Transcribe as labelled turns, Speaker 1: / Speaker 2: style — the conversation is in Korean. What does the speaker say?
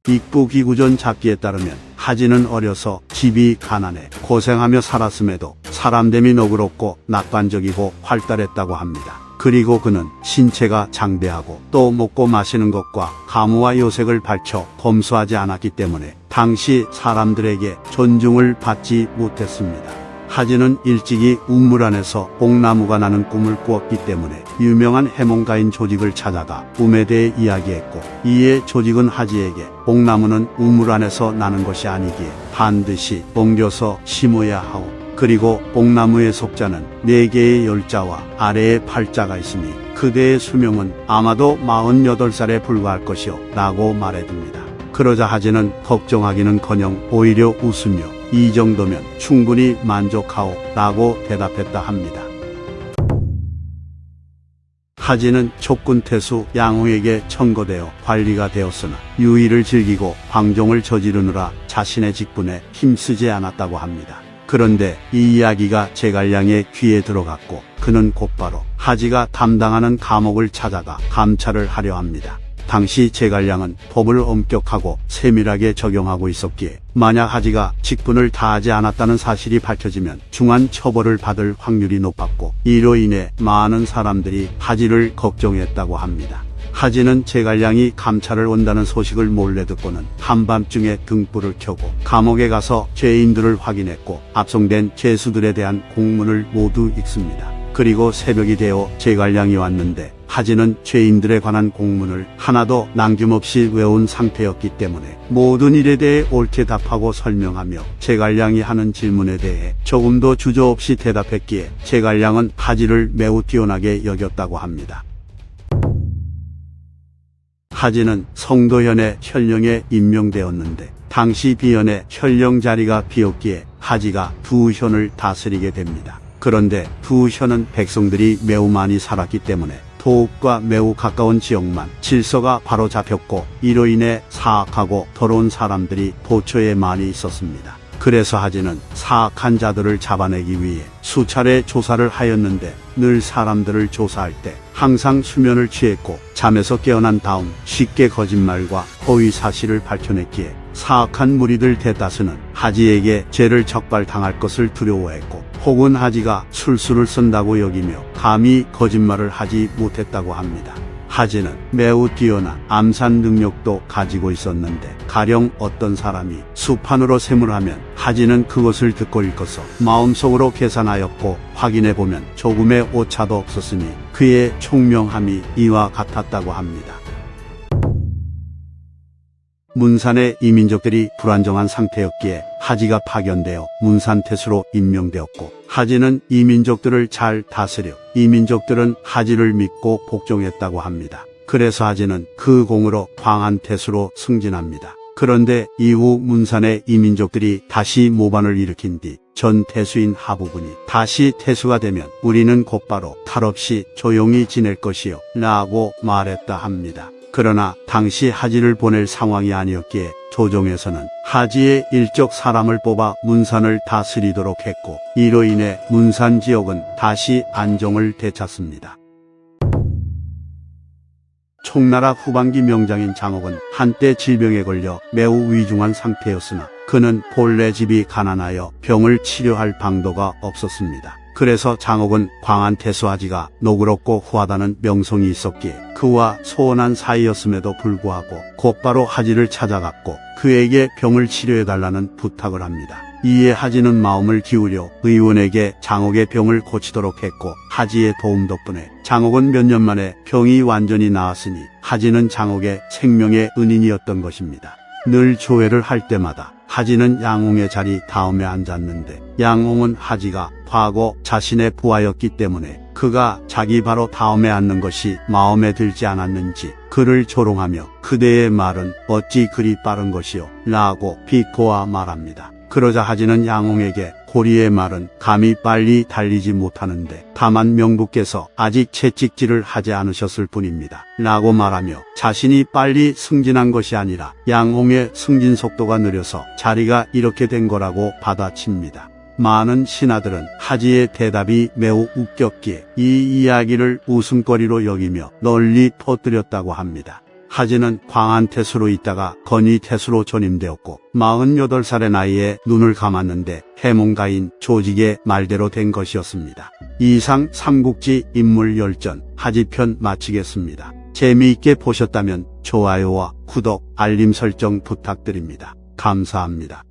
Speaker 1: 익부기구전 잡기에 따르면 하지는 어려서 집이 가난해 고생하며 살았음에도 사람됨이 너그럽고 낙관적이고 활달했다고 합니다. 그리고 그는 신체가 장대하고 또 먹고 마시는 것과 가무와 요색을 밝혀 검소하지 않았기 때문에 당시 사람들에게 존중을 받지 못했습니다. 하지는 일찍이 우물 안에서 뽕나무가 나는 꿈을 꾸었기 때문에 유명한 해몽가인 조직을 찾아가 꿈에 대해 이야기했고, 이에 조직은 하지에게 뽕나무는 우물 안에서 나는 것이 아니기에 반드시 옮겨서 심어야 하오. 그리고 뽕나무의 속자는 4개의 열자와 아래에 8자가 있으니 그대의 수명은 아마도 48살에 불과할 것이오 라고 말해둡니다. 그러자 하지는 걱정하기는커녕 오히려 웃으며 이 정도면 충분히 만족하오 라고 대답했다 합니다. 하지는 촉군태수 양홍에게 청거되어 관리가 되었으나 유의를 즐기고 방종을 저지르느라 자신의 직분에 힘쓰지 않았다고 합니다. 그런데 이 이야기가 제갈량의 귀에 들어갔고 그는 곧바로 하지가 담당하는 감옥을 찾아가 감찰을 하려 합니다. 당시 제갈량은 법을 엄격하고 세밀하게 적용하고 있었기에 만약 하지가 직분을 다하지 않았다는 사실이 밝혀지면 중한 처벌을 받을 확률이 높았고, 이로 인해 많은 사람들이 하지를 걱정했다고 합니다. 하지는 제갈량이 감찰을 온다는 소식을 몰래 듣고는 한밤중에 등불을 켜고 감옥에 가서 죄인들을 확인했고 압송된 죄수들에 대한 공문을 모두 읽습니다. 그리고 새벽이 되어 제갈량이 왔는데 하지는 죄인들에 관한 공문을 하나도 남김없이 외운 상태였기 때문에 모든 일에 대해 옳게 답하고 설명하며 제갈량이 하는 질문에 대해 조금도 주저없이 대답했기에 제갈량은 하지를 매우 뛰어나게 여겼다고 합니다. 하지는 성도현의 현령에 임명되었는데 당시 비현의 현령 자리가 비었기에 하지가 두 현을 다스리게 됩니다. 그런데 두 현은 백성들이 매우 많이 살았기 때문에 도읍과 매우 가까운 지역만 질서가 바로 잡혔고, 이로 인해 사악하고 더러운 사람들이 도처에 많이 있었습니다. 그래서 하지는 사악한 자들을 잡아내기 위해 수차례 조사를 하였는데 늘 사람들을 조사할 때 항상 수면을 취했고 잠에서 깨어난 다음 쉽게 거짓말과 허위 사실을 밝혀냈기에 사악한 무리들 대다수는 하지에게 죄를 적발당할 것을 두려워했고, 혹은 하지가 술수를 쓴다고 여기며 감히 거짓말을 하지 못했다고 합니다. 하지는 매우 뛰어난 암산 능력도 가지고 있었는데 가령 어떤 사람이 수판으로 셈을 하면 하지는 그것을 듣고 읽어서 마음속으로 계산하였고 확인해보면 조금의 오차도 없었으니 그의 총명함이 이와 같았다고 합니다. 문산의 이민족들이 불안정한 상태였기에 하지가 파견되어 문산태수로 임명되었고, 하지는 이민족들을 잘 다스려 이민족들은 하지를 믿고 복종했다고 합니다. 그래서 하지는 그 공으로 광안태수로 승진합니다. 그런데 이후 문산의 이민족들이 다시 모반을 일으킨 뒤 전 태수인 하부군이 다시 태수가 되면 우리는 곧바로 탈없이 조용히 지낼 것이요 라고 말했다 합니다. 그러나 당시 하지를 보낼 상황이 아니었기에 조정에서는 하지의 일적 사람을 뽑아 문산을 다스리도록 했고, 이로 인해 문산 지역은 다시 안정을 되찾습니다. 총나라 후반기 명장인 장옥은 한때 질병에 걸려 매우 위중한 상태였으나 그는 본래 집이 가난하여 병을 치료할 방도가 없었습니다. 그래서 장옥은 광안태수 하지가 너그럽고 후하다는 명성이 있었기에 그와 소원한 사이였음에도 불구하고 곧바로 하지를 찾아갔고 그에게 병을 치료해달라는 부탁을 합니다. 이에 하지는 마음을 기울여 의원에게 장옥의 병을 고치도록 했고, 하지의 도움 덕분에 장옥은 몇 년 만에 병이 완전히 나았으니 하지는 장옥의 생명의 은인이었던 것입니다. 늘 조회를 할 때마다 하지는 양홍의 자리 다음에 앉았는데 양홍은 하지가 과거 자신의 부하였기 때문에 그가 자기 바로 다음에 앉는 것이 마음에 들지 않았는지 그를 조롱하며 그대의 말은 어찌 그리 빠른 것이요 라고 비꼬아 말합니다. 그러자 하지는 양홍에게 고리의 말은 감히 빨리 달리지 못하는데 다만 명부께서 아직 채찍질을 하지 않으셨을 뿐입니다 라고 말하며 자신이 빨리 승진한 것이 아니라 양홍의 승진 속도가 느려서 자리가 이렇게 된 거라고 받아칩니다. 많은 신하들은 하지의 대답이 매우 웃겼기에 이 이야기를 웃음거리로 여기며 널리 퍼뜨렸다고 합니다. 하진은 광안태수로 있다가 건의태수로 전임되었고 48살의 나이에 눈을 감았는데 해몽가인 조직의 말대로 된 것이었습니다. 이상 삼국지 인물열전 하지편 마치겠습니다. 재미있게 보셨다면 좋아요와 구독, 알림 설정 부탁드립니다. 감사합니다.